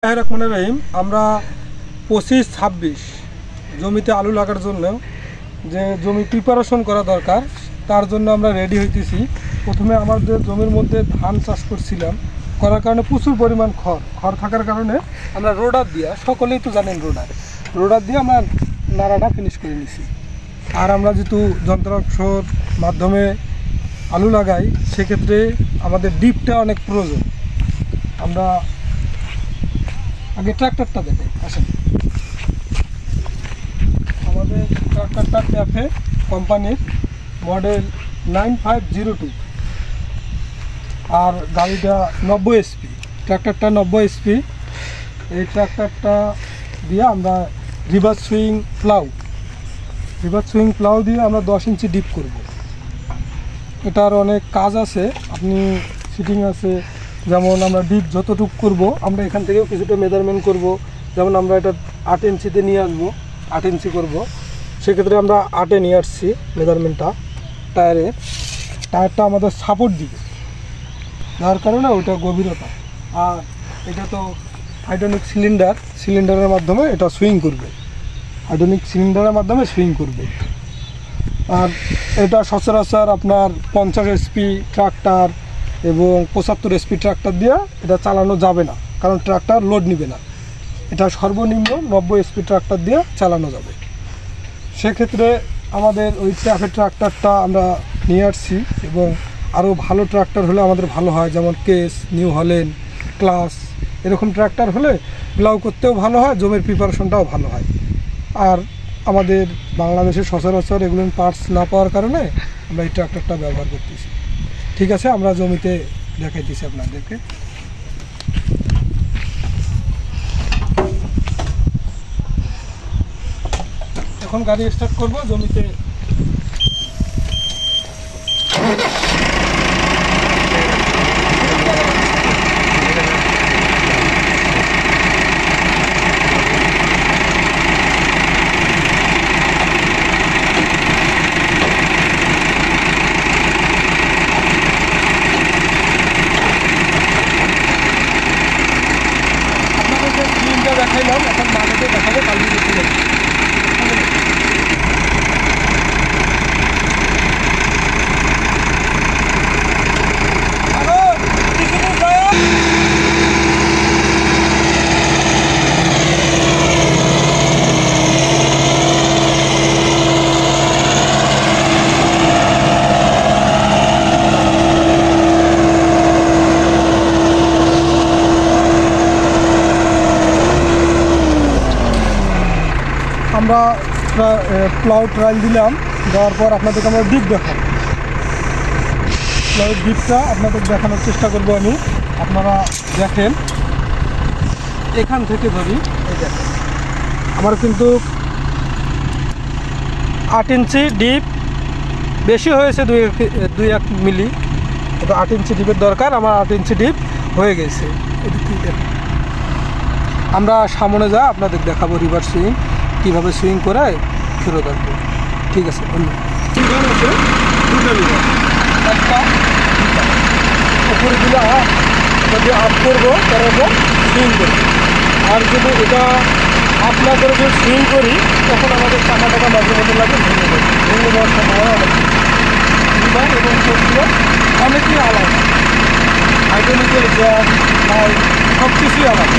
রহমানির রহিম। আমরা 25-26 জমিতে আলু লাগার জন্য যে জমি প্রিপারেশন করা দরকার তার জন্য আমরা রেডি হইতেছি। প্রথমে আমাদের জমির মধ্যে ধান চাষ করছিলাম, করার কারণে প্রচুর পরিমাণ খড় থাকার কারণে আমরা রোডার দিয়ে, সকলেই তো জানেন রোডার দিয়ে আমরা নাড়াটা ফিনিশ করে নিছি। আর আমরা যেহেতু যন্ত্রাংশর মাধ্যমে আলু লাগাই সেক্ষেত্রে আমাদের ডিপটা অনেক প্রয়োজন। আমরা আগে ট্রাক্টরটা দেখে আসেন। আমাদের ট্রাক্টরটা ট্যাফে কোম্পানির মডেল 9502 আর গাড়িটা 90 SP। ট্রাক্টরটা 90 SP। এই ট্রাক্টরটা দিয়ে আমরা রিভার্স সুইং প্লাউ দিয়ে আমরা 10 ইঞ্চি ডিপ করব। এটার অনেক কাজ আছে, আপনি ফিটিং আছে। যেমন আমরা ডিপ যতটুকু করব আমরা এখান থেকেও কিছুটা মেজারমেন্ট করব। যেমন আমরা এটা 8 ইঞ্চিতে নিয়ে আসবো, 8 ইঞ্চি করব। সেক্ষেত্রে আমরা 8-এ নিয়ে আসছি মেজারমেন্টটা। টায়ারটা আমাদের সাপোর্ট দিবে, যার কারণে ওটা গভীরতা। আর এটা তো হাইড্রোলিক সিলিন্ডারের মাধ্যমে এটা সুইং করবে, আর এটা সচরাচর আপনার 50 SP ট্রাক্টর এবং 75 SP ট্রাক্টর দিয়ে এটা চালানো যাবে না, কারণ ট্রাক্টর লোড নিবে না। এটা সর্বনিম্ন 90 SP ট্রাক্টর দিয়ে চালানো যাবে। সেক্ষেত্রে আমাদের ওই ট্যাফের ট্রাক্টরটা আমরা নিয়ে আসছি, এবং আরও ভালো ট্রাক্টর হলে আমাদের ভালো হয়। যেমন কেস, নিউ হল্যান্ড, ক্লাস এরকম ট্রাক্টর হলে প্লাউ করতেও ভালো হয়, জমির প্রিপারেশনটাও ভালো হয়। আর আমাদের বাংলাদেশের সচরাচর এগুলো পার্টস না পাওয়ার কারণে আমরা এই ট্রাক্টরটা ব্যবহার করতেছি। ঠিক আছে, আমরা জমিতে দেখাইতেছি আপনাদেরকে। এখন গাড়ি স্টার্ট করব জমিতে। দেখাইলাম, এখন মাটিতে দেখাবো কালি দিতে যাবে। আমরা প্লাউ ট্রায়াল দিলাম, দেওয়ার পর আপনাদেরকে আমরা ডিপ দেখাবো। প্লাউয়ের ডিপটা আপনাদের দেখানোর চেষ্টা করব আমি। আপনারা দেখেন, এখান থেকে ধরি, এই দেখেন আমার কিন্তু 8 ইঞ্চি ডিপ বেশি হয়েছে, 2-1 মিলি। তো 8 ইঞ্চি ডিপের দরকার, আমার 8 ইঞ্চি ডিপ হয়ে গেছে। আমরা সামনে যা আপনাদের দেখাবো রিভার্স সুইং কীভাবে সুইং করে ফেরত আসবো। ঠিক আছে, একটা উপরে দিলে যদি আপ করবো তারপর সুইং করবো। আর যদি এটা আপ না করে যদি সুইং করি তখন আমাদের টাকা মাঝে মধ্যে লাগে ভেঙে যাওয়ার সম্ভাবনা অনেক। এবং সেগুলো অনেকই আলাদা, হাইড্রোলিকের গ্যাস সব কিছুই আলাদা।